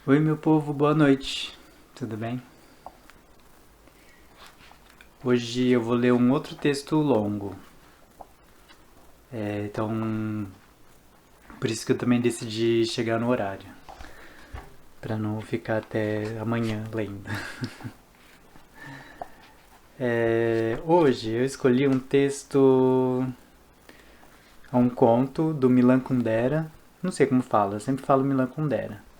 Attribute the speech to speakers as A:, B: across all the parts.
A: Oi, meu povo, boa noite. Tudo bem? Hoje eu vou ler um outro texto longo. Então, por isso que eu também decidi chegar no horário, para não ficar até amanhã lendo. Hoje eu escolhi um texto, um conto do Milan Kundera. Não sei como fala, eu sempre falo Milan Kundera.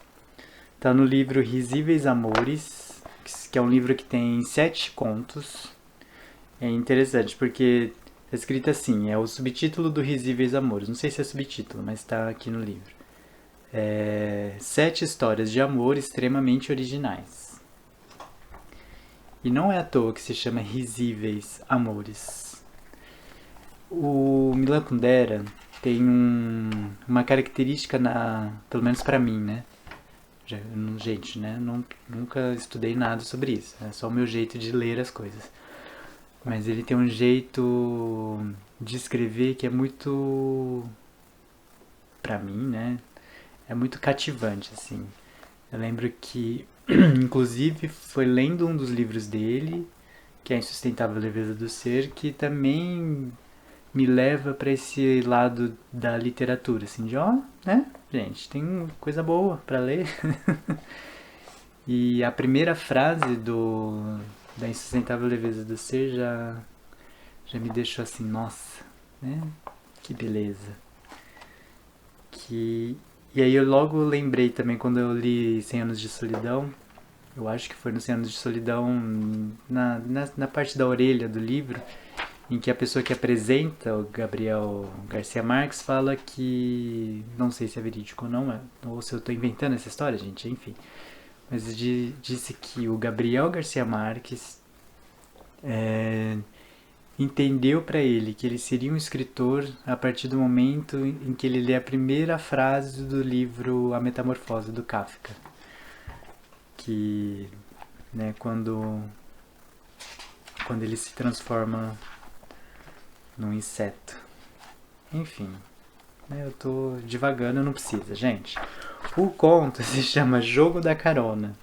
A: Tá no livro Risíveis Amores, que é um livro que tem 7 contos. É interessante porque tá escrito assim, é o subtítulo do Risíveis Amores. Não sei se é subtítulo, mas tá aqui no livro. 7 histórias de amor extremamente originais. E não é à toa que se chama Risíveis Amores. O Milan Kundera tem uma característica, pelo menos pra mim, né? Gente, né? Nunca estudei nada sobre isso. É só o meu jeito de ler as coisas. Mas ele tem um jeito de escrever que é muito, pra mim, né? É muito cativante, assim. Eu lembro que, inclusive, foi lendo um dos livros dele, que é A Insustentável Leveza do Ser, que também me leva para esse lado da literatura, assim, de ó, né? Gente, tem coisa boa para ler. E a primeira frase do da Insustentável Leveza do Ser já me deixou assim, nossa, né? Que beleza. Que e aí eu logo lembrei também quando eu li 100 Anos de Solidão. Eu acho que foi no 100 Anos de Solidão, na parte da orelha do livro, em que a pessoa que apresenta, o Gabriel Garcia Marques, fala que. Não sei se é verídico ou não, ou se eu estou inventando essa história, gente, enfim. Mas disse que o Gabriel Garcia Marques entendeu para ele que ele seria um escritor a partir do momento em que ele lê a primeira frase do livro A Metamorfose do Kafka. Que, né, quando ele se transforma num inseto. Enfim, né, eu tô divagando, não precisa, gente. O conto se chama Jogo da Carona.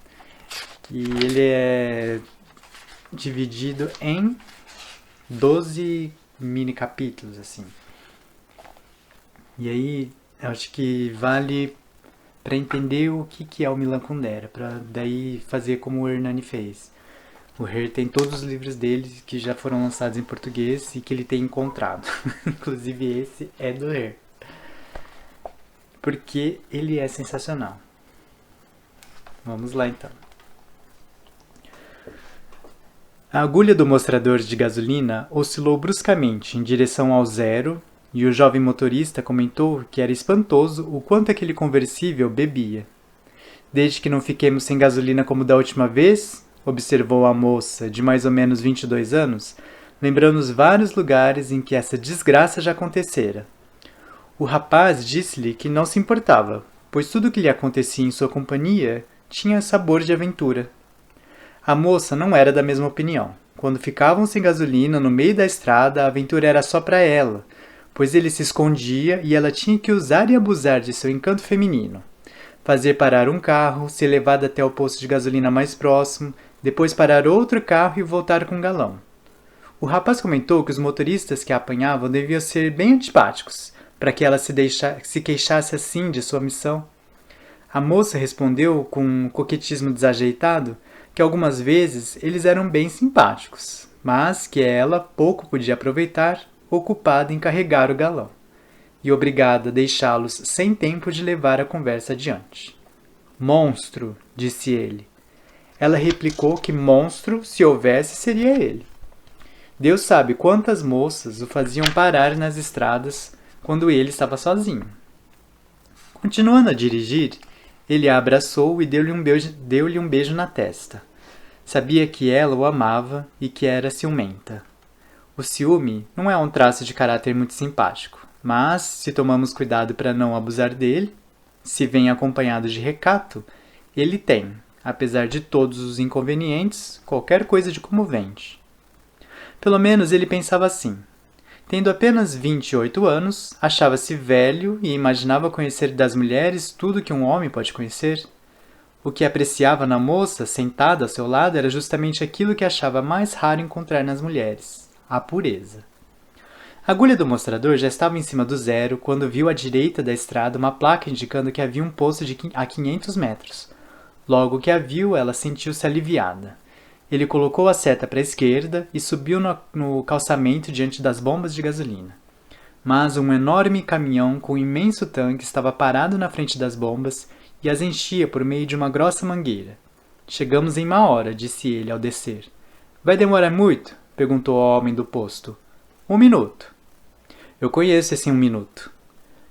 A: E ele é dividido em 12 mini capítulos, assim. E aí, eu acho que vale para entender o que é o Milan Kundera, para daí fazer como o Hernani fez. O Her tem todos os livros dele que já foram lançados em português e que ele tem encontrado. Inclusive esse é do Her. Porque ele é sensacional. Vamos lá então. A agulha do mostrador de gasolina oscilou bruscamente em direção ao zero e o jovem motorista comentou que era espantoso o quanto aquele conversível bebia. Desde que não fiquemos sem gasolina como da última vez, observou a moça, de mais ou menos 22 anos, lembrando os vários lugares em que essa desgraça já acontecera. O rapaz disse-lhe que não se importava, pois tudo o que lhe acontecia em sua companhia tinha sabor de aventura. A moça não era da mesma opinião. Quando ficavam sem gasolina no meio da estrada, a aventura era só para ela, pois ele se escondia e ela tinha que usar e abusar de seu encanto feminino. Fazer parar um carro, ser levada até o posto de gasolina mais próximo, depois parar outro carro e voltar com um galão. O rapaz comentou que os motoristas que a apanhavam deviam ser bem antipáticos, para que ela se queixasse assim de sua missão. A moça respondeu com um coquetismo desajeitado que algumas vezes eles eram bem simpáticos, mas que ela pouco podia aproveitar, ocupada em carregar o galão, e obrigada a deixá-los sem tempo de levar a conversa adiante. Monstro, disse ele. Ela replicou que monstro, se houvesse, seria ele. Deus sabe quantas moças o faziam parar nas estradas quando ele estava sozinho. Continuando a dirigir, ele a abraçou e deu-lhe um beijo na testa. Sabia que ela o amava e que era ciumenta. O ciúme não é um traço de caráter muito simpático, mas, se tomamos cuidado para não abusar dele, se vem acompanhado de recato, ele tem, apesar de todos os inconvenientes, qualquer coisa de comovente. Pelo menos ele pensava assim. Tendo apenas 28 anos, achava-se velho e imaginava conhecer das mulheres tudo que um homem pode conhecer. O que apreciava na moça, sentada ao seu lado, era justamente aquilo que achava mais raro encontrar nas mulheres: a pureza. A agulha do mostrador já estava em cima do zero quando viu à direita da estrada uma placa indicando que havia um poço a 500 metros. Logo que a viu, ela sentiu-se aliviada. Ele colocou a seta para a esquerda e subiu no calçamento diante das bombas de gasolina. Mas um enorme caminhão com um imenso tanque estava parado na frente das bombas e as enchia por meio de uma grossa mangueira. Chegamos em 1 hora, disse ele ao descer. Vai demorar muito? Perguntou ao homem do posto. 1 minuto. Eu conheço esse 1 minuto.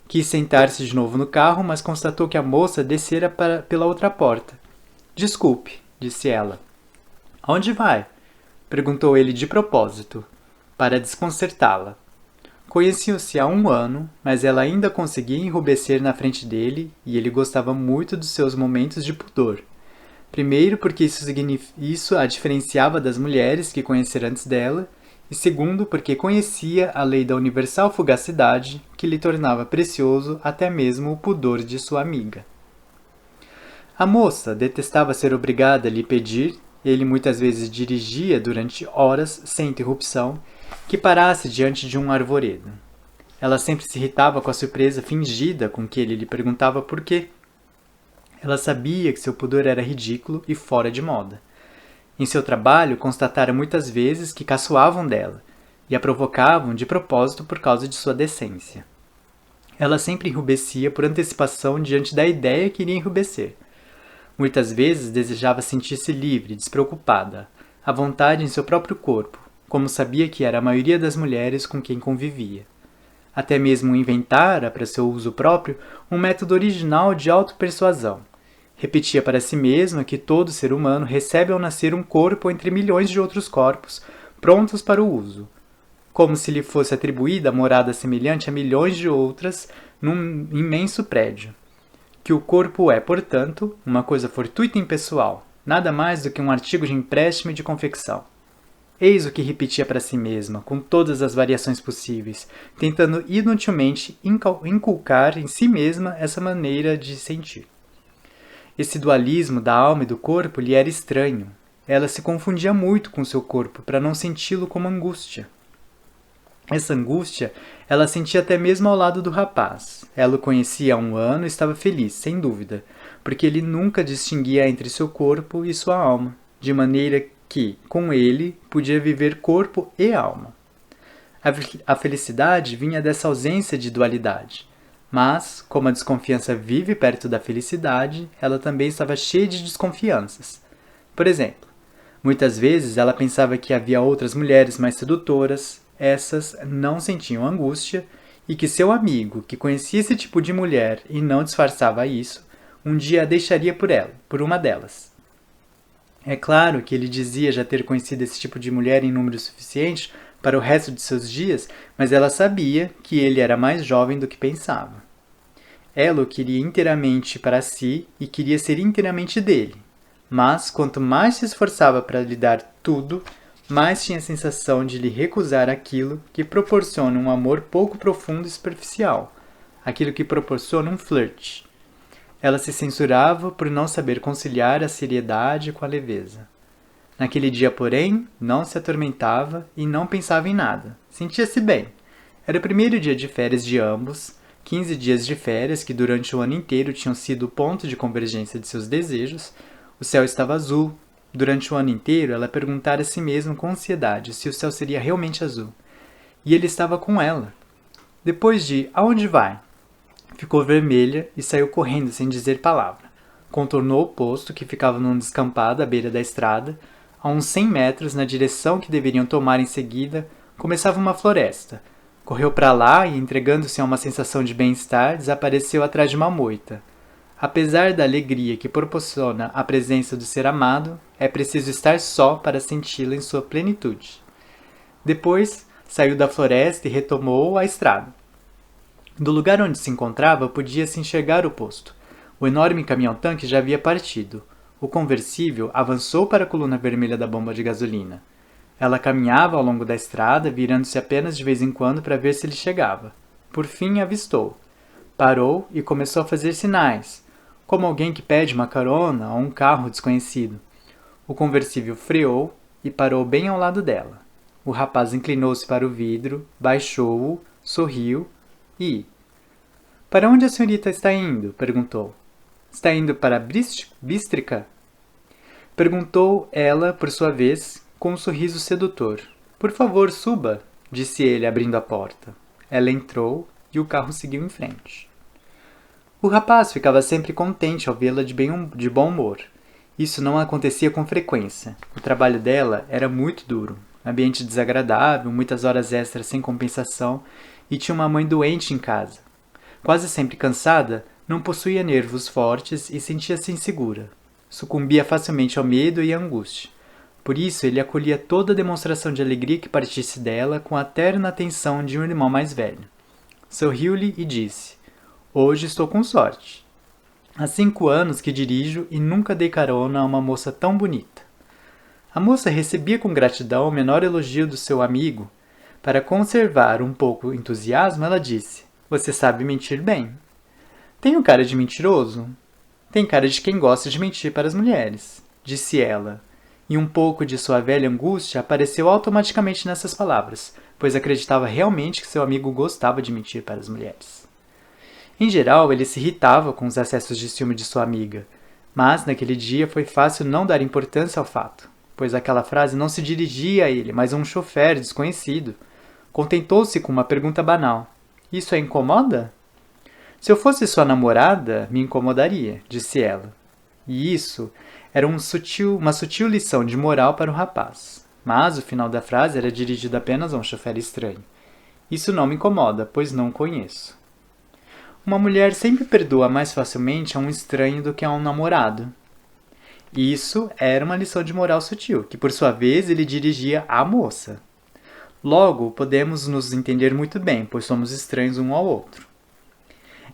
A: Quis sentar-se de novo no carro, mas constatou que a moça descera pela outra porta. Desculpe, disse ela. Aonde vai? Perguntou ele de propósito, para desconcertá-la. Conheciam-se há 1 ano, mas ela ainda conseguia enrubescer na frente dele e ele gostava muito dos seus momentos de pudor. Primeiro, porque isso a diferenciava das mulheres que conhecera antes dela, e segundo, porque conhecia a lei da universal fugacidade, que lhe tornava precioso até mesmo o pudor de sua amiga. A moça detestava ser obrigada a lhe pedir, ele muitas vezes dirigia durante horas, sem interrupção, que parasse diante de um arvoredo. Ela sempre se irritava com a surpresa fingida com que ele lhe perguntava por quê. Ela sabia que seu pudor era ridículo e fora de moda. Em seu trabalho, constatara muitas vezes que caçoavam dela e a provocavam de propósito por causa de sua decência. Ela sempre enrubescia por antecipação diante da ideia que iria enrubescer. Muitas vezes desejava sentir-se livre, despreocupada, à vontade em seu próprio corpo, como sabia que era a maioria das mulheres com quem convivia. Até mesmo inventara, para seu uso próprio, um método original de autopersuasão. Repetia para si mesma que todo ser humano recebe ao nascer um corpo entre milhões de outros corpos, prontos para o uso, como se lhe fosse atribuída morada semelhante a milhões de outras num imenso prédio. Que o corpo é, portanto, uma coisa fortuita e impessoal, nada mais do que um artigo de empréstimo e de confecção. Eis o que repetia para si mesma, com todas as variações possíveis, tentando inutilmente inculcar em si mesma essa maneira de sentir. Esse dualismo da alma e do corpo lhe era estranho. Ela se confundia muito com seu corpo para não senti-lo como angústia. Essa angústia ela sentia até mesmo ao lado do rapaz. Ela o conhecia há 1 ano e estava feliz, sem dúvida, porque ele nunca distinguia entre seu corpo e sua alma, de maneira que, com ele, podia viver corpo e alma. A felicidade vinha dessa ausência de dualidade. Mas, como a desconfiança vive perto da felicidade, ela também estava cheia de desconfianças. Por exemplo, muitas vezes ela pensava que havia outras mulheres mais sedutoras, essas não sentiam angústia, e que seu amigo, que conhecia esse tipo de mulher e não disfarçava isso, um dia a deixaria por uma delas. É claro que ele dizia já ter conhecido esse tipo de mulher em número suficiente para o resto de seus dias, mas ela sabia que ele era mais jovem do que pensava. Ela o queria inteiramente para si e queria ser inteiramente dele. Mas, quanto mais se esforçava para lhe dar tudo, mais tinha a sensação de lhe recusar aquilo que proporciona um amor pouco profundo e superficial, aquilo que proporciona um flerte. Ela se censurava por não saber conciliar a seriedade com a leveza. Naquele dia, porém, não se atormentava e não pensava em nada. Sentia-se bem. Era o primeiro dia de férias de ambos, 15 dias de férias que durante o ano inteiro tinham sido o ponto de convergência de seus desejos. O céu estava azul. Durante o ano inteiro, ela perguntara a si mesma com ansiedade se o céu seria realmente azul. E ele estava com ela. Depois de "Aonde vai?", ficou vermelha e saiu correndo sem dizer palavra. Contornou o posto, que ficava num descampado à beira da estrada. A uns 100 metros, na direção que deveriam tomar em seguida, começava uma floresta. Correu para lá e, entregando-se a uma sensação de bem-estar, desapareceu atrás de uma moita. Apesar da alegria que proporciona a presença do ser amado, é preciso estar só para senti-la em sua plenitude. Depois, saiu da floresta e retomou a estrada. Do lugar onde se encontrava, podia-se enxergar o posto. O enorme caminhão-tanque já havia partido. O conversível avançou para a coluna vermelha da bomba de gasolina. Ela caminhava ao longo da estrada, virando-se apenas de vez em quando para ver se ele chegava. Por fim, avistou. Parou e começou a fazer sinais. como alguém que pede uma carona a um carro desconhecido. O conversível freou e parou bem ao lado dela. O rapaz inclinou-se para o vidro, baixou-o, sorriu e... Para onde a senhorita está indo? Perguntou. Está indo para Bístrica? Perguntou ela, por sua vez, com um sorriso sedutor. Por favor, suba, disse ele, abrindo a porta. Ela entrou e o carro seguiu em frente. O rapaz ficava sempre contente ao vê-la de bom humor. Isso não acontecia com frequência. O trabalho dela era muito duro. Ambiente desagradável, muitas horas extras sem compensação e tinha uma mãe doente em casa. Quase sempre cansada, não possuía nervos fortes e sentia-se insegura. Sucumbia facilmente ao medo e à angústia. Por isso, ele acolhia toda demonstração de alegria que partisse dela com a terna atenção de um irmão mais velho. Sorriu-lhe e disse: Hoje estou com sorte. Há 5 anos que dirijo e nunca dei carona a uma moça tão bonita. A moça recebia com gratidão o menor elogio do seu amigo. Para conservar um pouco o entusiasmo, ela disse: Você sabe mentir bem. Tenho cara de mentiroso? Tem cara de quem gosta de mentir para as mulheres, disse ela. E um pouco de sua velha angústia apareceu automaticamente nessas palavras, pois acreditava realmente que seu amigo gostava de mentir para as mulheres. Em geral, ele se irritava com os acessos de ciúme de sua amiga, mas naquele dia foi fácil não dar importância ao fato, pois aquela frase não se dirigia a ele, mas a um chofer desconhecido. Contentou-se com uma pergunta banal. Isso a incomoda? Se eu fosse sua namorada, me incomodaria, disse ela. E isso era uma sutil lição de moral para o rapaz. Mas o final da frase era dirigido apenas a um chofer estranho. Isso não me incomoda, pois não o conheço. Uma mulher sempre perdoa mais facilmente a um estranho do que a um namorado. Isso era uma lição de moral sutil, que por sua vez ele dirigia à moça. Logo, podemos nos entender muito bem, pois somos estranhos um ao outro.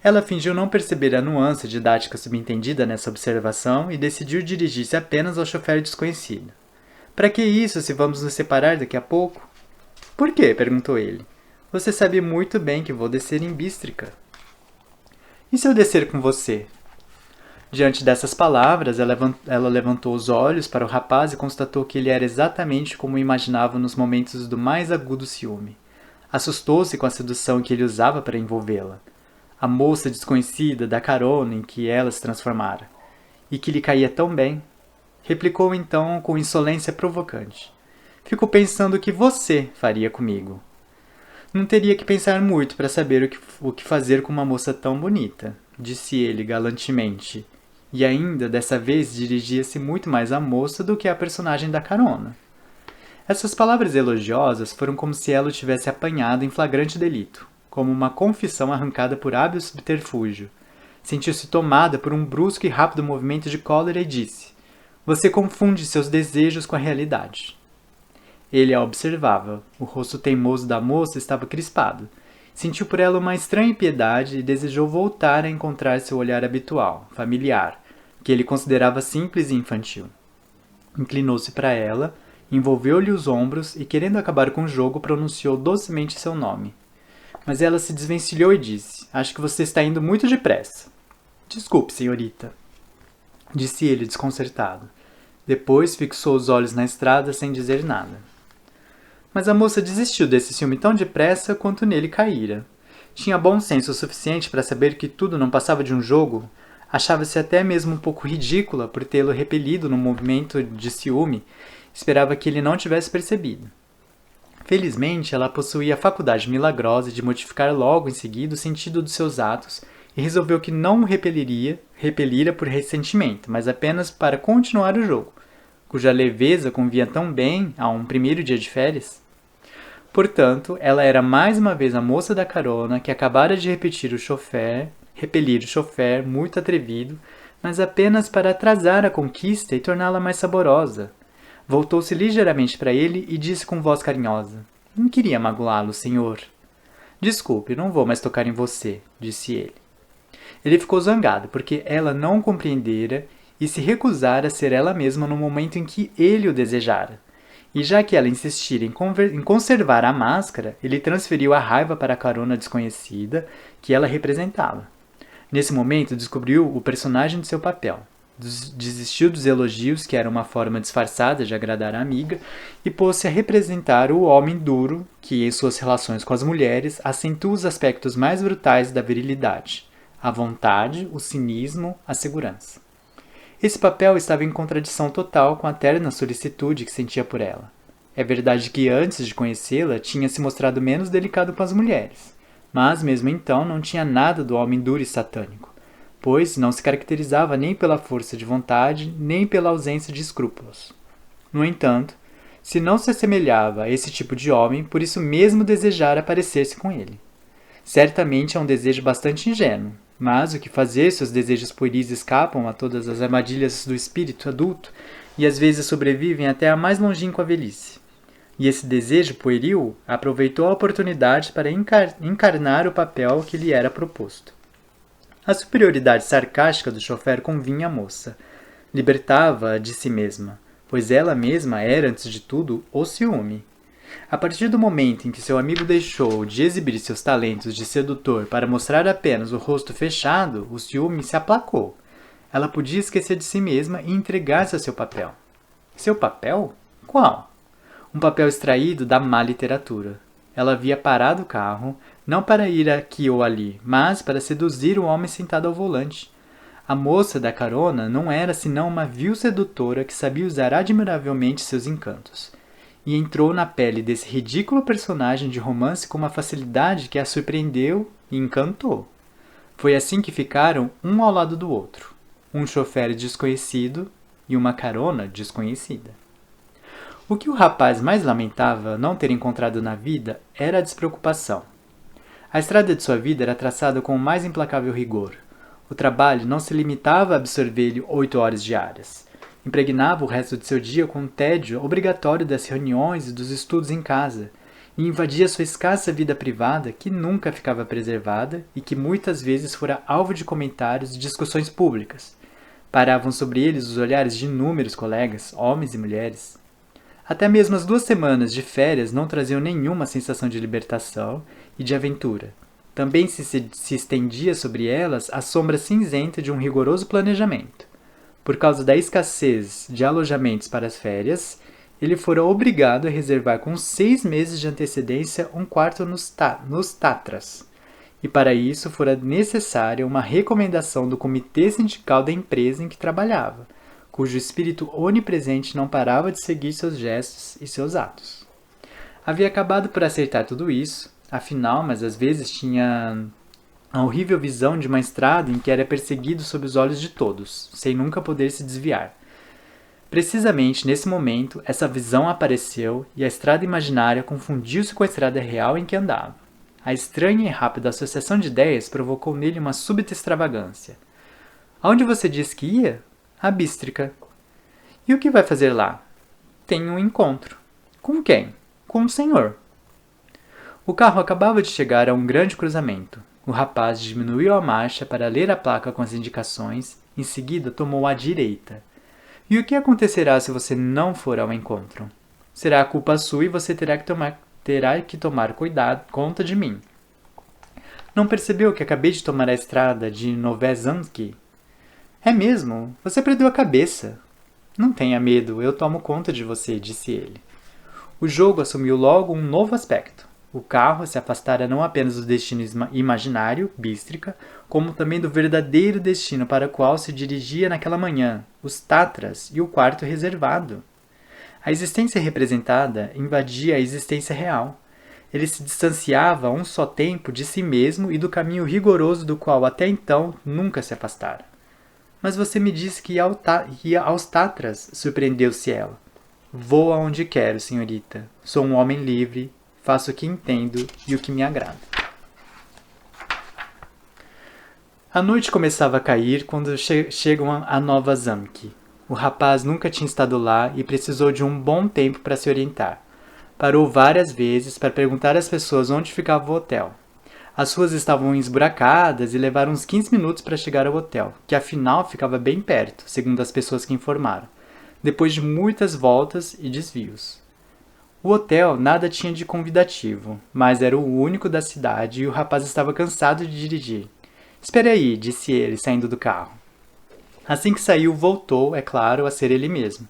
A: Ela fingiu não perceber a nuance didática subentendida nessa observação e decidiu dirigir-se apenas ao chofer desconhecido. Para que isso, se vamos nos separar daqui a pouco? Por quê? Perguntou ele. Você sabe muito bem que vou descer em Bístrica. E se eu descer com você? Diante dessas palavras, ela levantou os olhos para o rapaz e constatou que ele era exatamente como imaginava nos momentos do mais agudo ciúme. Assustou-se com a sedução que ele usava para envolvê-la. A moça desconhecida da carona em que ela se transformara. E que lhe caía tão bem. Replicou então com insolência provocante. Fico pensando o que você faria comigo. Não teria que pensar muito para saber o que fazer com uma moça tão bonita, disse ele galantemente. E ainda, dessa vez, dirigia-se muito mais à moça do que à personagem da carona. Essas palavras elogiosas foram como se ela o tivesse apanhado em flagrante delito, como uma confissão arrancada por hábil subterfúgio. Sentiu-se tomada por um brusco e rápido movimento de cólera e disse: Você confunde seus desejos com a realidade. Ele a observava. O rosto teimoso da moça estava crispado. Sentiu por ela uma estranha piedade e desejou voltar a encontrar seu olhar habitual, familiar, que ele considerava simples e infantil. Inclinou-se para ela, envolveu-lhe os ombros e, querendo acabar com o jogo, pronunciou docemente seu nome. Mas ela se desvencilhou e disse: Acho que você está indo muito depressa. Desculpe, senhorita, disse ele desconcertado. Depois fixou os olhos na estrada sem dizer nada. Mas a moça desistiu desse ciúme tão depressa quanto nele caíra. Tinha bom senso o suficiente para saber que tudo não passava de um jogo. Achava-se até mesmo um pouco ridícula por tê-lo repelido num movimento de ciúme. Esperava que ele não tivesse percebido. Felizmente, ela possuía a faculdade milagrosa de modificar logo em seguida o sentido dos seus atos e resolveu que não o repelira por ressentimento, mas apenas para continuar o jogo, cuja leveza convinha tão bem a um primeiro dia de férias. Portanto, ela era mais uma vez a moça da carona que acabara de repelir o chofer muito atrevido, mas apenas para atrasar a conquista e torná-la mais saborosa. Voltou-se ligeiramente para ele e disse com voz carinhosa: Não queria magoá-lo, senhor. Desculpe, não vou mais tocar em você, disse ele. Ele ficou zangado, porque ela não o compreendera e se recusara a ser ela mesma no momento em que ele o desejara. E já que ela insistira em conservar a máscara, ele transferiu a raiva para a carona desconhecida que ela representava. Nesse momento, descobriu o personagem de seu papel. Desistiu dos elogios, que era uma forma disfarçada de agradar a amiga, e pôs-se a representar o homem duro que, em suas relações com as mulheres, acentua os aspectos mais brutais da virilidade: a vontade, o cinismo, a segurança. Esse papel estava em contradição total com a terna solicitude que sentia por ela. É verdade que antes de conhecê-la tinha se mostrado menos delicado com as mulheres, mas mesmo então não tinha nada do homem duro e satânico, pois não se caracterizava nem pela força de vontade, nem pela ausência de escrúpulos. No entanto, se não se assemelhava a esse tipo de homem, por isso mesmo desejara parecer-se com ele. Certamente é um desejo bastante ingênuo, mas o que fazer se os desejos pueris escapam a todas as armadilhas do espírito adulto e às vezes sobrevivem até a mais longínqua velhice? E esse desejo pueril aproveitou a oportunidade para encarnar o papel que lhe era proposto. A superioridade sarcástica do chofer convinha à moça. Libertava-a de si mesma, pois ela mesma era, antes de tudo, o ciúme. A partir do momento em que seu amigo deixou de exibir seus talentos de sedutor para mostrar apenas o rosto fechado, o ciúme se aplacou. Ela podia esquecer de si mesma e entregar-se ao seu papel. Seu papel? Qual? Um papel extraído da má literatura. Ela havia parado o carro, não para ir aqui ou ali, mas para seduzir o homem sentado ao volante. A moça da carona não era senão uma vil sedutora que sabia usar admiravelmente seus encantos. E entrou na pele desse ridículo personagem de romance com uma facilidade que a surpreendeu e encantou. Foi assim que ficaram um ao lado do outro, um chofer desconhecido e uma carona desconhecida. O que o rapaz mais lamentava não ter encontrado na vida era a despreocupação. A estrada de sua vida era traçada com o mais implacável rigor. O trabalho não se limitava a absorver-lhe 8 horas diárias. Impregnava o resto de seu dia com o tédio obrigatório das reuniões e dos estudos em casa, e invadia sua escassa vida privada, que nunca ficava preservada e que muitas vezes fora alvo de comentários e discussões públicas. Paravam sobre eles os olhares de inúmeros colegas, homens e mulheres. Até mesmo as 2 semanas de férias não traziam nenhuma sensação de libertação e de aventura. Também se estendia sobre elas a sombra cinzenta de um rigoroso planejamento. Por causa da escassez de alojamentos para as férias, ele fora obrigado a reservar com 6 meses de antecedência um quarto nos Tatras. E para isso fora necessária uma recomendação do comitê sindical da empresa em que trabalhava, cujo espírito onipresente não parava de seguir seus gestos e seus atos. Havia acabado por acertar tudo isso, afinal, mas às vezes tinha a horrível visão de uma estrada em que era perseguido sob os olhos de todos, sem nunca poder se desviar. Precisamente nesse momento, essa visão apareceu e a estrada imaginária confundiu-se com a estrada real em que andava. A estranha e rápida associação de ideias provocou nele uma súbita extravagância. Aonde você disse que ia? A Bístrica. E o que vai fazer lá? Tem um encontro. Com quem? Com o senhor. O carro acabava de chegar a um grande cruzamento. O rapaz diminuiu a marcha para ler a placa com as indicações, em seguida tomou à direita. E o que acontecerá se você não for ao encontro? Será a culpa sua e você terá que tomar conta de mim. Não percebeu que acabei de tomar a estrada de Novezanski? É mesmo? Você perdeu a cabeça. Não tenha medo, eu tomo conta de você, disse ele. O jogo assumiu logo um novo aspecto. O carro se afastara não apenas do destino imaginário, Bístrica, como também do verdadeiro destino para o qual se dirigia naquela manhã, os Tatras e o quarto reservado. A existência representada invadia a existência real. Ele se distanciava a um só tempo de si mesmo e do caminho rigoroso do qual até então nunca se afastara. Mas você me disse que ia aos Tatras, surpreendeu-se ela. Vou aonde quero, senhorita. Sou um homem livre, faço o que entendo e o que me agrada. A noite começava a cair quando chegam a Nova Zamki. O rapaz nunca tinha estado lá e precisou de um bom tempo para se orientar. Parou várias vezes para perguntar às pessoas onde ficava o hotel. As ruas estavam esburacadas e levaram uns 15 minutos para chegar ao hotel, que afinal ficava bem perto, segundo as pessoas que informaram, depois de muitas voltas e desvios. O hotel nada tinha de convidativo, mas era o único da cidade e o rapaz estava cansado de dirigir. Espere aí, disse ele, saindo do carro. Assim que saiu, voltou, é claro, a ser ele mesmo.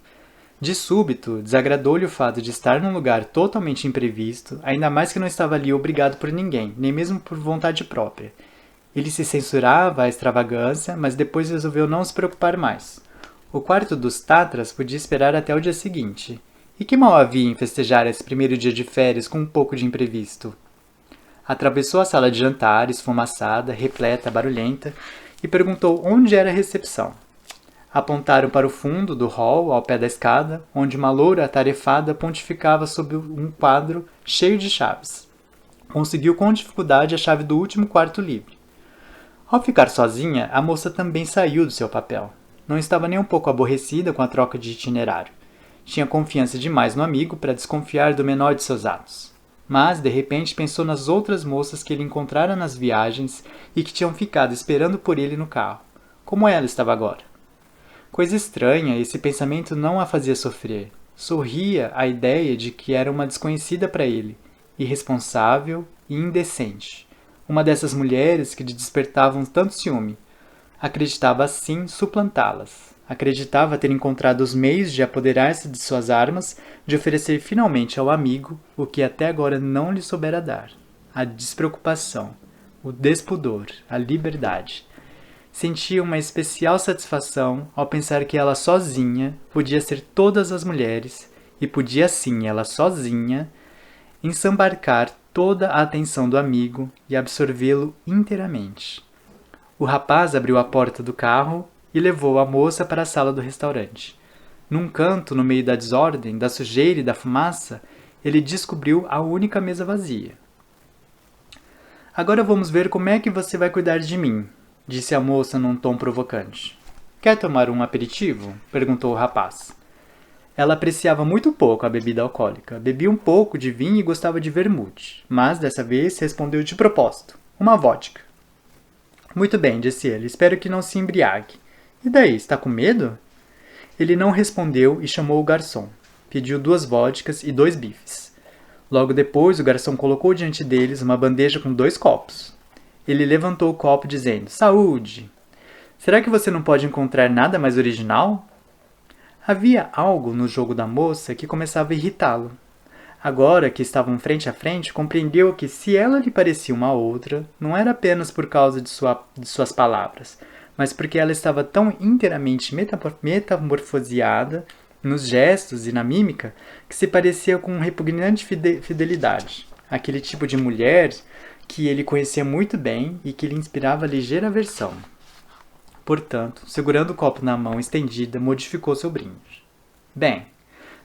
A: De súbito, desagradou-lhe o fato de estar num lugar totalmente imprevisto, ainda mais que não estava ali obrigado por ninguém, nem mesmo por vontade própria. Ele se censurava a extravagância, mas depois resolveu não se preocupar mais. O quarto dos Tatras podia esperar até o dia seguinte. E que mal havia em festejar esse primeiro dia de férias com um pouco de imprevisto? Atravessou a sala de jantar, esfumaçada, repleta, barulhenta, e perguntou onde era a recepção. Apontaram para o fundo do hall, ao pé da escada, onde uma loura atarefada pontificava sobre um quadro cheio de chaves. Conseguiu com dificuldade a chave do último quarto livre. Ao ficar sozinha, a moça também saiu do seu papel. Não estava nem um pouco aborrecida com a troca de itinerário. Tinha confiança demais no amigo para desconfiar do menor de seus atos. Mas, de repente, pensou nas outras moças que ele encontrara nas viagens e que tinham ficado esperando por ele no carro. Como ela estava agora? Coisa estranha, esse pensamento não a fazia sofrer. Sorria à ideia de que era uma desconhecida para ele, irresponsável e indecente. Uma dessas mulheres que lhe despertavam tanto ciúme. Acreditava assim suplantá-las. Acreditava ter encontrado os meios de apoderar-se de suas armas, de oferecer finalmente ao amigo o que até agora não lhe soubera dar: a despreocupação, o despudor, a liberdade. Sentia uma especial satisfação ao pensar que ela sozinha podia ser todas as mulheres e podia assim, ela sozinha, ensambarcar toda a atenção do amigo e absorvê-lo inteiramente. O rapaz abriu a porta do carro e levou a moça para a sala do restaurante. Num canto, no meio da desordem, da sujeira e da fumaça, ele descobriu a única mesa vazia. Agora vamos ver como é que você vai cuidar de mim, disse a moça num tom provocante. Quer tomar um aperitivo? Perguntou o rapaz. Ela apreciava muito pouco a bebida alcoólica. Bebia um pouco de vinho e gostava de vermute, mas dessa vez respondeu de propósito: uma vodka. Muito bem, disse ele. Espero que não se embriague. E daí, está com medo? Ele não respondeu e chamou o garçom. Pediu 2 vodkas e 2 bifes. Logo depois, o garçom colocou diante deles uma bandeja com 2 copos. Ele levantou o copo dizendo: saúde! Será que você não pode encontrar nada mais original? Havia algo no jogo da moça que começava a irritá-lo. Agora que estavam frente a frente, compreendeu que se ela lhe parecia uma outra, não era apenas por causa de suas palavras, mas porque ela estava tão inteiramente metamorfoseada nos gestos e na mímica que se parecia com repugnante fidelidade. Aquele tipo de mulher que ele conhecia muito bem e que lhe inspirava ligeira aversão. Portanto, segurando o copo na mão estendida, modificou seu brinde. Bem,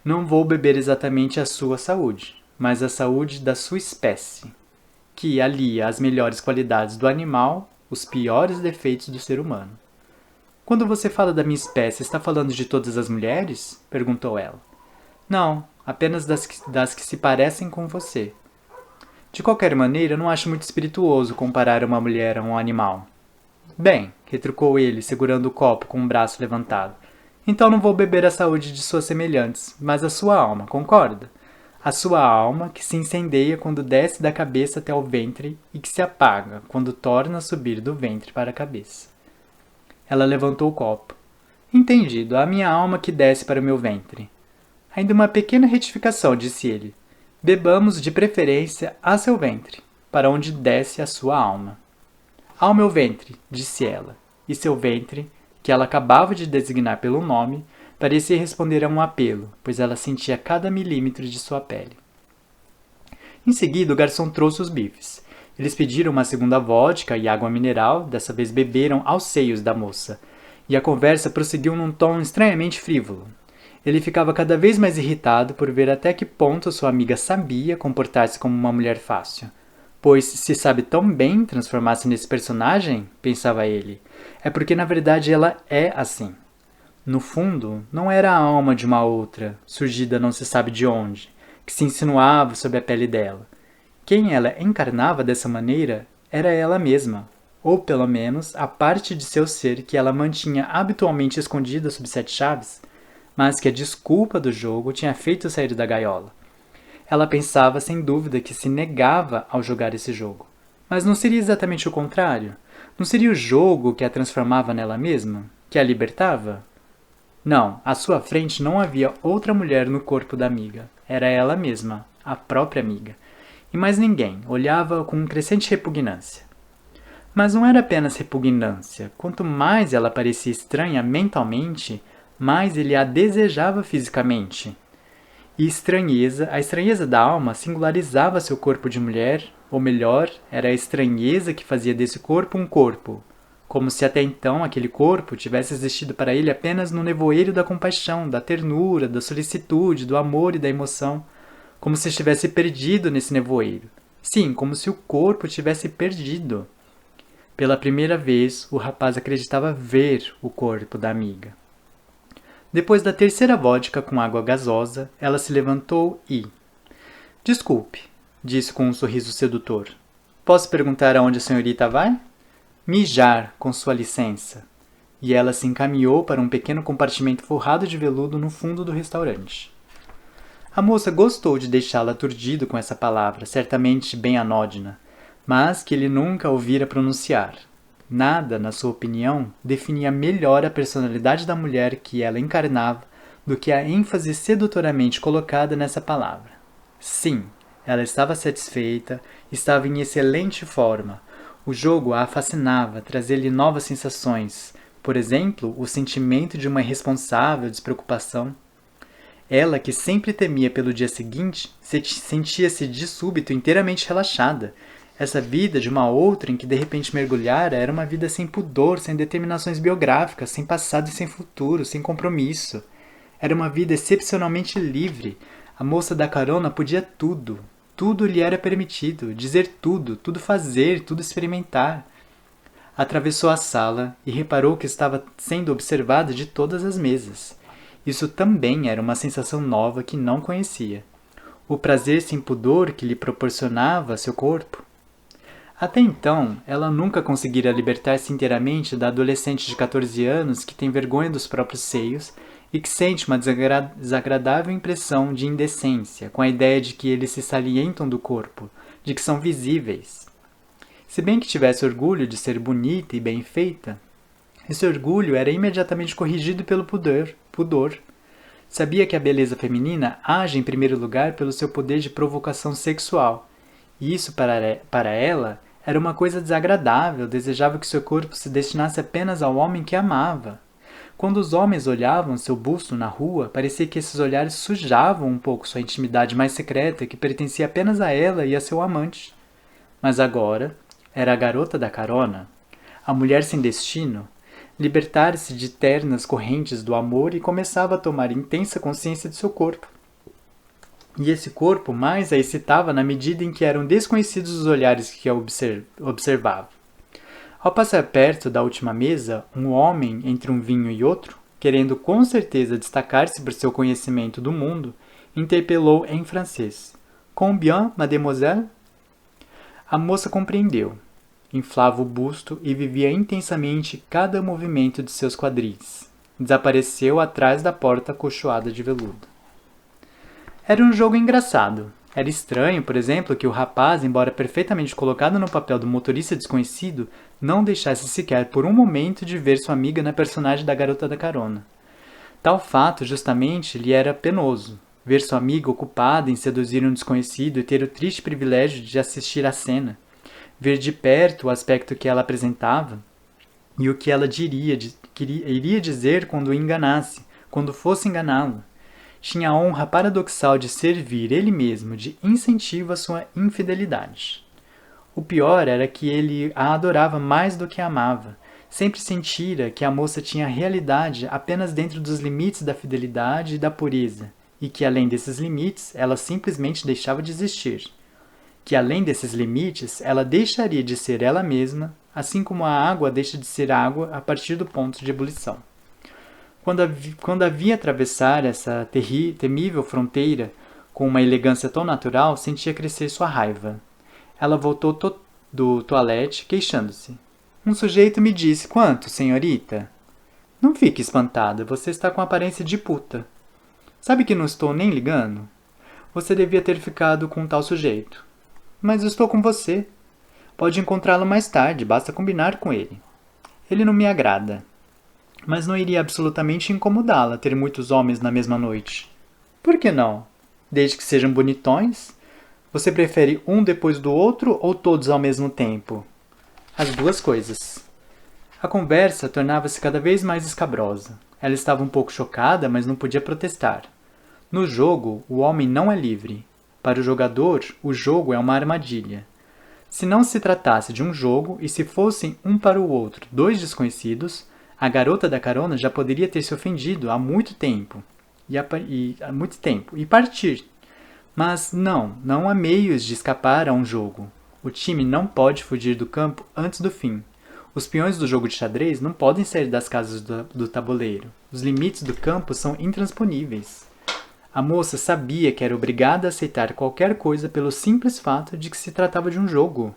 A: não vou beber exatamente a sua saúde, mas a saúde da sua espécie, que alia as melhores qualidades do animal, os piores defeitos do ser humano. Quando você fala da minha espécie, está falando de todas as mulheres? Perguntou ela. Não, apenas das que se parecem com você. De qualquer maneira, não acho muito espirituoso comparar uma mulher a um animal. Bem, retrucou ele, segurando o copo com o braço levantado. Então não vou beber a saúde de suas semelhantes, mas a sua alma, concorda? A sua alma que se incendeia quando desce da cabeça até o ventre e que se apaga quando torna a subir do ventre para a cabeça. Ela levantou o copo. Entendido, a minha alma que desce para o meu ventre. Ainda uma pequena retificação, disse ele. Bebamos de preferência a seu ventre, para onde desce a sua alma. Ao meu ventre, disse ela, e seu ventre, que ela acabava de designar pelo nome, parecia responder a um apelo, pois ela sentia cada milímetro de sua pele. Em seguida, o garçom trouxe os bifes. Eles pediram uma segunda vodka e água mineral, dessa vez beberam aos seios da moça, e a conversa prosseguiu num tom estranhamente frívolo. Ele ficava cada vez mais irritado por ver até que ponto sua amiga sabia comportar-se como uma mulher fácil. Pois, se sabe tão bem transformar-se nesse personagem, pensava ele, é porque na verdade ela é assim. No fundo, não era a alma de uma outra, surgida não se sabe de onde, que se insinuava sob a pele dela. Quem ela encarnava dessa maneira era ela mesma, ou pelo menos a parte de seu ser que ela mantinha habitualmente escondida sob 7 chaves, mas que a desculpa do jogo tinha feito sair da gaiola. Ela pensava, sem dúvida, que se negava ao jogar esse jogo. Mas não seria exatamente o contrário? Não seria o jogo que a transformava nela mesma? Que a libertava? Não, à sua frente não havia outra mulher no corpo da amiga. Era ela mesma, a própria amiga. E mais ninguém, olhava com crescente repugnância. Mas não era apenas repugnância. Quanto mais ela parecia estranha mentalmente, mais ele a desejava fisicamente. E a estranheza da alma singularizava seu corpo de mulher, ou melhor, era a estranheza que fazia desse corpo um corpo, como se até então aquele corpo tivesse existido para ele apenas no nevoeiro da compaixão, da ternura, da solicitude, do amor e da emoção, como se estivesse perdido nesse nevoeiro. Sim, como se o corpo tivesse perdido. Pela primeira vez, o rapaz acreditava ver o corpo da amiga. Depois da terceira vodka com água gasosa, ela se levantou e... Desculpe, disse com um sorriso sedutor. Posso perguntar aonde a senhorita vai? Mijar, com sua licença. E ela se encaminhou para um pequeno compartimento forrado de veludo no fundo do restaurante. A moça gostou de deixá-lo aturdido com essa palavra, certamente bem anódina, mas que ele nunca ouvira pronunciar. Nada, na sua opinião, definia melhor a personalidade da mulher que ela encarnava do que a ênfase sedutoramente colocada nessa palavra. Sim, ela estava satisfeita, estava em excelente forma. O jogo a fascinava, trazia-lhe novas sensações. Por exemplo, o sentimento de uma irresponsável despreocupação. Ela, que sempre temia pelo dia seguinte, sentia-se de súbito inteiramente relaxada. Essa vida de uma outra em que de repente mergulhara era uma vida sem pudor, sem determinações biográficas, sem passado e sem futuro, sem compromisso. Era uma vida excepcionalmente livre. A moça da carona podia tudo. Tudo lhe era permitido, dizer tudo, tudo fazer, tudo experimentar. Atravessou a sala e reparou que estava sendo observada de todas as mesas. Isso também era uma sensação nova que não conhecia. O prazer sem pudor que lhe proporcionava seu corpo. Até então, ela nunca conseguira libertar-se inteiramente da adolescente de 14 anos que tem vergonha dos próprios seios e que sente uma desagradável impressão de indecência com a ideia de que eles se salientam do corpo, de que são visíveis. Se bem que tivesse orgulho de ser bonita e bem feita, esse orgulho era imediatamente corrigido pelo pudor. Sabia que a beleza feminina age em primeiro lugar pelo seu poder de provocação sexual, e isso para ela era uma coisa desagradável, desejava que seu corpo se destinasse apenas ao homem que amava. Quando os homens olhavam seu busto na rua, parecia que esses olhares sujavam um pouco sua intimidade mais secreta, que pertencia apenas a ela e a seu amante. Mas agora, era a garota da carona, a mulher sem destino, libertar-se de ternas correntes do amor e começava a tomar intensa consciência de seu corpo. E esse corpo mais a excitava na medida em que eram desconhecidos os olhares que a observavam. Ao passar perto da última mesa, um homem entre um vinho e outro, querendo com certeza destacar-se por seu conhecimento do mundo, interpelou em francês. Combien, mademoiselle? A moça compreendeu. Inflava o busto e vivia intensamente cada movimento de seus quadris. Desapareceu atrás da porta acolchoada de veludo. Era um jogo engraçado. Era estranho, por exemplo, que o rapaz, embora perfeitamente colocado no papel do motorista desconhecido, não deixasse sequer por um momento de ver sua amiga na personagem da garota da carona. Tal fato, justamente, lhe era penoso. Ver sua amiga ocupada em seduzir um desconhecido e ter o triste privilégio de assistir à cena. Ver de perto o aspecto que ela apresentava e o que ela iria dizer quando o enganasse, quando fosse enganá-lo. Tinha a honra paradoxal de servir ele mesmo de incentivo à sua infidelidade. O pior era que ele a adorava mais do que a amava. Sempre sentira que a moça tinha realidade apenas dentro dos limites da fidelidade e da pureza, e que além desses limites ela simplesmente deixava de existir. Que além desses limites ela deixaria de ser ela mesma, assim como a água deixa de ser água a partir do ponto de ebulição. Quando a via atravessar essa temível fronteira com uma elegância tão natural, sentia crescer sua raiva. Ela voltou do toalete, queixando-se. Um sujeito me disse, quanto, senhorita? Não fique espantada, você está com aparência de puta. Sabe que não estou nem ligando? Você devia ter ficado com tal sujeito. Mas estou com você. Pode encontrá-lo mais tarde, basta combinar com ele. Ele não me agrada. Mas não iria absolutamente incomodá-la ter muitos homens na mesma noite. Por que não? Desde que sejam bonitões? Você prefere um depois do outro ou todos ao mesmo tempo? As duas coisas. A conversa tornava-se cada vez mais escabrosa. Ela estava um pouco chocada, mas não podia protestar. No jogo, o homem não é livre. Para o jogador, o jogo é uma armadilha. Se não se tratasse de um jogo e se fossem um para o outro dois desconhecidos, a garota da carona já poderia ter se ofendido há muito tempo e partir. Mas não há meios de escapar a um jogo. O time não pode fugir do campo antes do fim. Os peões do jogo de xadrez não podem sair das casas do tabuleiro. Os limites do campo são intransponíveis. A moça sabia que era obrigada a aceitar qualquer coisa pelo simples fato de que se tratava de um jogo.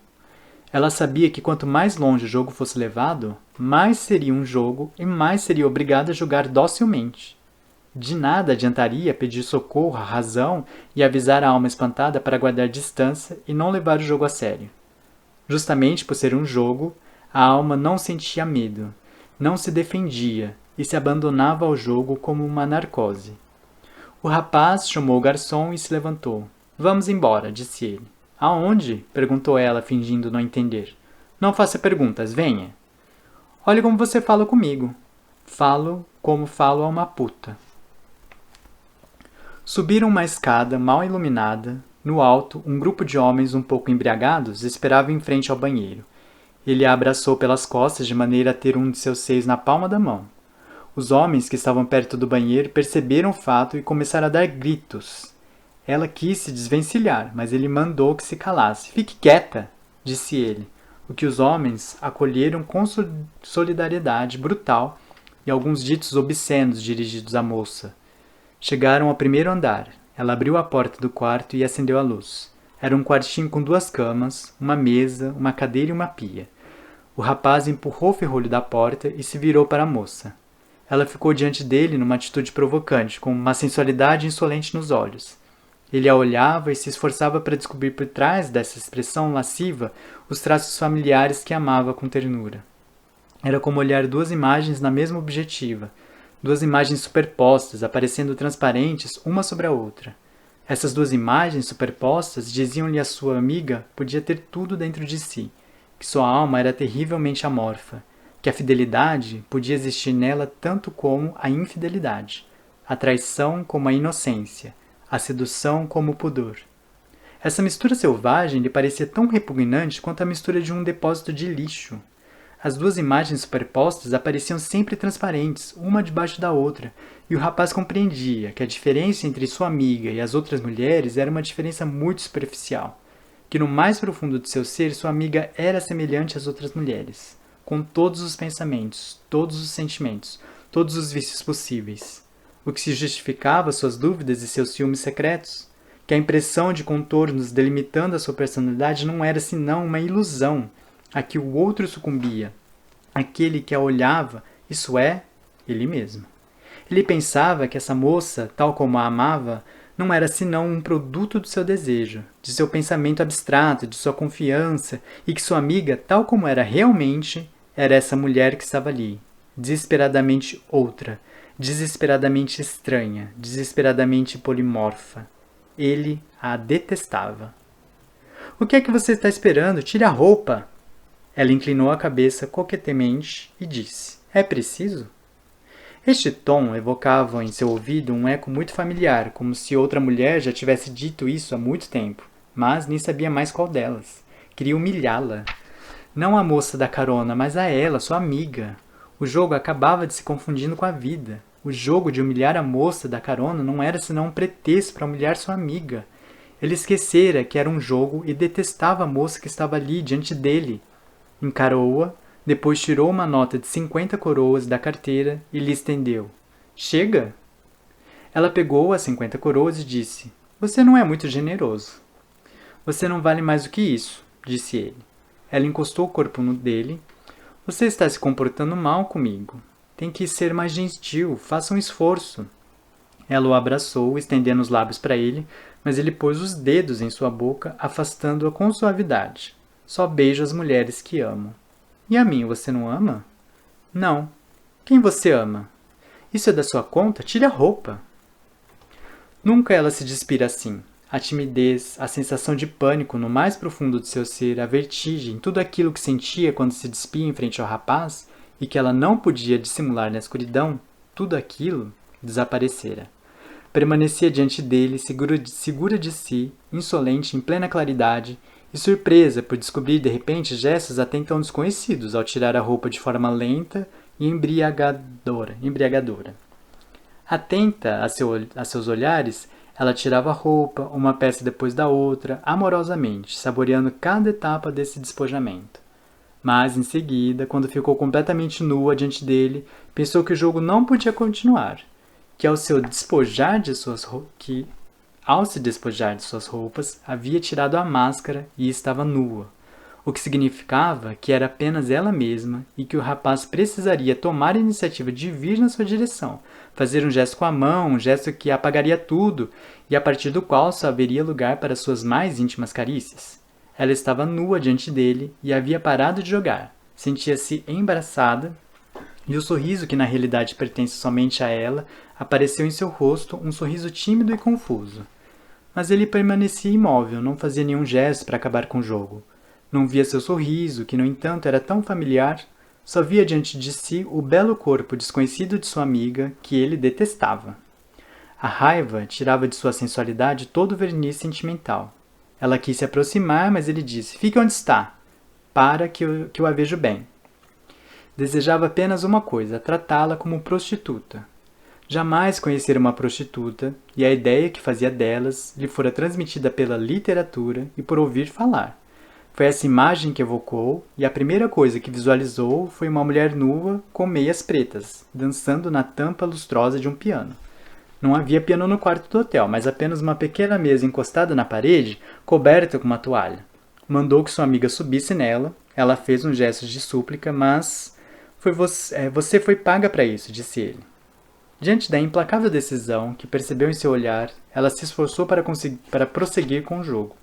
A: Ela sabia que quanto mais longe o jogo fosse levado, mais seria um jogo e mais seria obrigada a jogar docilmente. De nada adiantaria pedir socorro à razão e avisar a alma espantada para guardar distância e não levar o jogo a sério. Justamente por ser um jogo, a alma não sentia medo, não se defendia e se abandonava ao jogo como uma narcose. O rapaz chamou o garçom e se levantou. Vamos embora, disse ele. Aonde? Perguntou ela, fingindo não entender. Não faça perguntas, venha. Olhe como você fala comigo. Falo como falo a uma puta. Subiram uma escada mal iluminada. No alto, um grupo de homens um pouco embriagados esperava em frente ao banheiro. Ele a abraçou pelas costas de maneira a ter um de seus seios na palma da mão. Os homens que estavam perto do banheiro perceberam o fato e começaram a dar gritos. Ela quis se desvencilhar, mas ele mandou que se calasse. Fique quieta, disse ele, o que os homens acolheram com solidariedade brutal e alguns ditos obscenos dirigidos à moça. Chegaram ao primeiro andar. Ela abriu a porta do quarto e acendeu a luz. Era um quartinho com duas camas, uma mesa, uma cadeira e uma pia. O rapaz empurrou o ferrolho da porta e se virou para a moça. Ela ficou diante dele numa atitude provocante, com uma sensualidade insolente nos olhos. Ele a olhava e se esforçava para descobrir por trás dessa expressão lasciva os traços familiares que amava com ternura. Era como olhar duas imagens na mesma objetiva, duas imagens superpostas, aparecendo transparentes uma sobre a outra. Essas duas imagens superpostas diziam-lhe a sua amiga podia ter tudo dentro de si, que sua alma era terrivelmente amorfa, que a fidelidade podia existir nela tanto como a infidelidade, a traição como a inocência, a sedução como o pudor. Essa mistura selvagem lhe parecia tão repugnante quanto a mistura de um depósito de lixo. As duas imagens superpostas apareciam sempre transparentes, uma debaixo da outra, e o rapaz compreendia que a diferença entre sua amiga e as outras mulheres era uma diferença muito superficial, que no mais profundo de seu ser sua amiga era semelhante às outras mulheres, com todos os pensamentos, todos os sentimentos, todos os vícios possíveis, o que se justificava suas dúvidas e seus ciúmes secretos, que a impressão de contornos delimitando a sua personalidade não era senão uma ilusão a que o outro sucumbia, aquele que a olhava, isso é, ele mesmo. Ele pensava que essa moça, tal como a amava, não era senão um produto do seu desejo, de seu pensamento abstrato, de sua confiança, e que sua amiga, tal como era realmente, era essa mulher que estava ali, desesperadamente outra, desesperadamente estranha, desesperadamente polimorfa. Ele a detestava. O que é que você está esperando? Tire a roupa! Ela inclinou a cabeça coquetemente e disse, é preciso? Este tom evocava em seu ouvido um eco muito familiar, como se outra mulher já tivesse dito isso há muito tempo, mas nem sabia mais qual delas. Queria humilhá-la. Não a moça da carona, mas a ela, sua amiga. O jogo acabava de se confundindo com a vida. O jogo de humilhar a moça da carona não era senão um pretexto para humilhar sua amiga. Ele esquecera que era um jogo e detestava a moça que estava ali diante dele. Encarou-a, depois tirou uma nota de 50 coroas da carteira e lhe estendeu. Chega! Ela pegou as 50 coroas e disse, você não é muito generoso. Você não vale mais do que isso, disse ele. Ela encostou o corpo no dele. Você está se comportando mal comigo. Tem que ser mais gentil, faça um esforço. Ela o abraçou, estendendo os lábios para ele, mas ele pôs os dedos em sua boca, afastando-a com suavidade. Só beijo as mulheres que amo. E a mim você não ama? Não. Quem você ama? Isso é da sua conta? Tire a roupa. Nunca ela se despira assim. A timidez, a sensação de pânico no mais profundo de seu ser, a vertigem, tudo aquilo que sentia quando se despia em frente ao rapaz e que ela não podia dissimular na escuridão, tudo aquilo desaparecera. Permanecia diante dele, segura de si, insolente em plena claridade, e surpresa por descobrir de repente gestos até então desconhecidos ao tirar a roupa de forma lenta e embriagadora. Atenta a seus olhares, ela tirava a roupa, uma peça depois da outra, amorosamente, saboreando cada etapa desse despojamento. Mas, em seguida, quando ficou completamente nua diante dele, pensou que o jogo não podia continuar, que ao se despojar de suas roupas, havia tirado a máscara e estava nua, o que significava que era apenas ela mesma e que o rapaz precisaria tomar a iniciativa de vir na sua direção, fazer um gesto com a mão, um gesto que apagaria tudo e a partir do qual só haveria lugar para suas mais íntimas carícias. Ela estava nua diante dele e havia parado de jogar. Sentia-se embaraçada e o sorriso que na realidade pertence somente a ela apareceu em seu rosto, um sorriso tímido e confuso. Mas ele permanecia imóvel, não fazia nenhum gesto para acabar com o jogo. Não via seu sorriso, que no entanto era tão familiar, só via diante de si o belo corpo desconhecido de sua amiga, que ele detestava. A raiva tirava de sua sensualidade todo o verniz sentimental. Ela quis se aproximar, mas ele disse, fique onde está, para que eu a vejo bem. Desejava apenas uma coisa, tratá-la como prostituta. Jamais conhecera uma prostituta, e a ideia que fazia delas lhe fora transmitida pela literatura e por ouvir falar. Foi essa imagem que evocou, e a primeira coisa que visualizou foi uma mulher nua com meias pretas, dançando na tampa lustrosa de um piano. Não havia piano no quarto do hotel, mas apenas uma pequena mesa encostada na parede, coberta com uma toalha. Mandou que sua amiga subisse nela, ela fez um gesto de súplica, mas você foi paga para isso, disse ele. Diante da implacável decisão que percebeu em seu olhar, ela se esforçou para prosseguir com o jogo.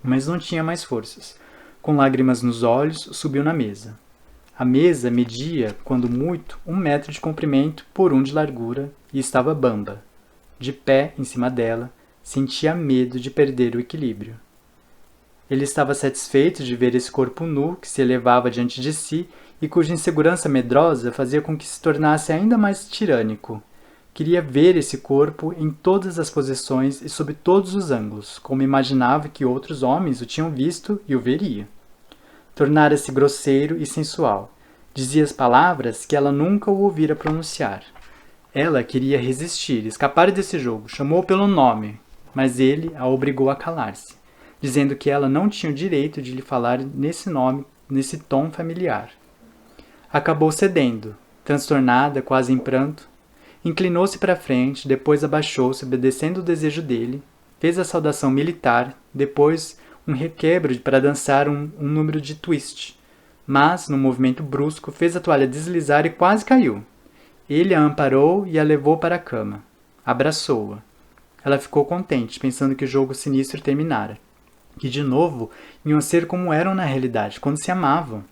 A: Mas não tinha mais forças. Com lágrimas nos olhos, subiu na mesa. A mesa media, quando muito, 1 metro de comprimento por 1 de largura e estava bamba. De pé, em cima dela, sentia medo de perder o equilíbrio. Ele estava satisfeito de ver esse corpo nu que se elevava diante de si e cuja insegurança medrosa fazia com que se tornasse ainda mais tirânico. Queria ver esse corpo em todas as posições e sob todos os ângulos, como imaginava que outros homens o tinham visto e o veria. Tornara-se grosseiro e sensual. Dizia as palavras que ela nunca o ouvira pronunciar. Ela queria resistir, escapar desse jogo, chamou-o pelo nome, mas ele a obrigou a calar-se, dizendo que ela não tinha o direito de lhe falar nesse nome, nesse tom familiar. Acabou cedendo, transtornada, quase em pranto. Inclinou-se para frente, depois abaixou-se, obedecendo o desejo dele, fez a saudação militar, depois um requebro para dançar um número de twist, mas, num movimento brusco, fez a toalha deslizar e quase caiu. Ele a amparou e a levou para a cama. Abraçou-a. Ela ficou contente, pensando que o jogo sinistro terminara. Que, de novo, iam ser como eram na realidade, quando se amavam.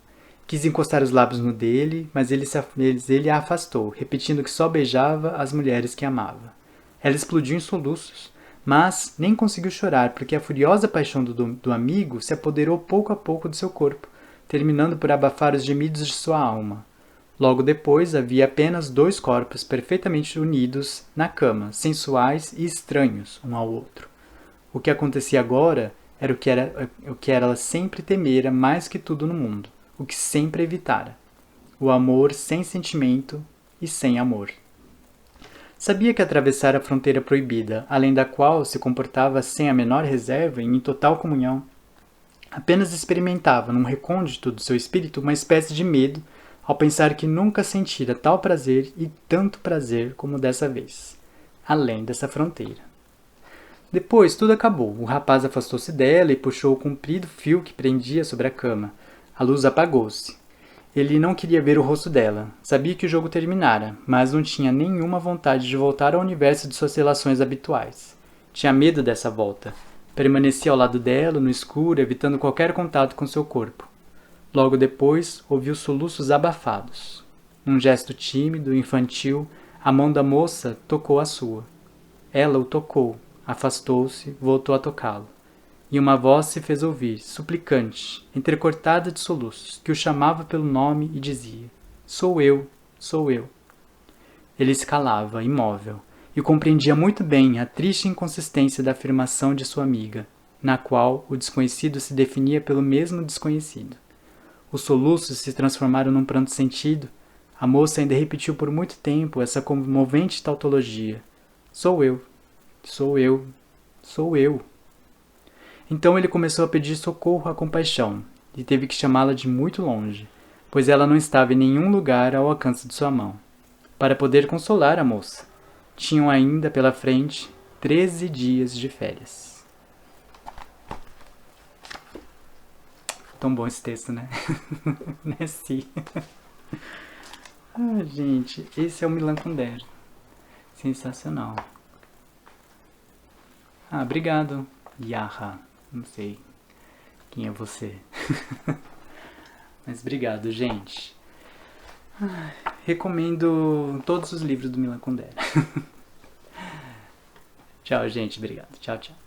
A: Quis encostar os lábios no dele, mas ele a afastou, repetindo que só beijava as mulheres que amava. Ela explodiu em soluços, mas nem conseguiu chorar, porque a furiosa paixão do amigo se apoderou pouco a pouco do seu corpo, terminando por abafar os gemidos de sua alma. Logo depois havia apenas 2 corpos perfeitamente unidos na cama, sensuais e estranhos um ao outro. O que acontecia agora era o que ela sempre temera mais que tudo no mundo, o que sempre evitara: o amor sem sentimento e sem amor. Sabia que atravessara a fronteira proibida, além da qual se comportava sem a menor reserva e em total comunhão. Apenas experimentava, num recôndito do seu espírito, uma espécie de medo ao pensar que nunca sentira tal prazer e tanto prazer como dessa vez, além dessa fronteira. Depois tudo acabou. O rapaz afastou-se dela e puxou o comprido fio que prendia sobre a cama. A luz apagou-se. Ele não queria ver o rosto dela. Sabia que o jogo terminara, mas não tinha nenhuma vontade de voltar ao universo de suas relações habituais. Tinha medo dessa volta. Permanecia ao lado dela, no escuro, evitando qualquer contato com seu corpo. Logo depois, ouviu soluços abafados. Num gesto tímido, infantil, a mão da moça tocou a sua. Ela o tocou, afastou-se, voltou a tocá-lo. E uma voz se fez ouvir, suplicante, entrecortada de soluços, que o chamava pelo nome e dizia: Sou eu, sou eu. Ele se calava, imóvel, e compreendia muito bem a triste inconsistência da afirmação de sua amiga, na qual o desconhecido se definia pelo mesmo desconhecido. Os soluços se transformaram num pranto sentido. A moça ainda repetiu por muito tempo essa comovente tautologia: Sou eu, sou eu, sou eu. Então ele começou a pedir socorro à compaixão, e teve que chamá-la de muito longe, pois ela não estava em nenhum lugar ao alcance de sua mão. Para poder consolar a moça, tinham ainda pela frente 13 dias de férias. Tão bom esse texto, né? Nesci. Ah, gente, esse é o Milan Kundera. Sensacional. Ah, obrigado, Yaha. Não sei quem é você. Mas obrigado, gente. Recomendo todos os livros do Milan Kundera. Tchau, gente. Obrigado. Tchau, tchau.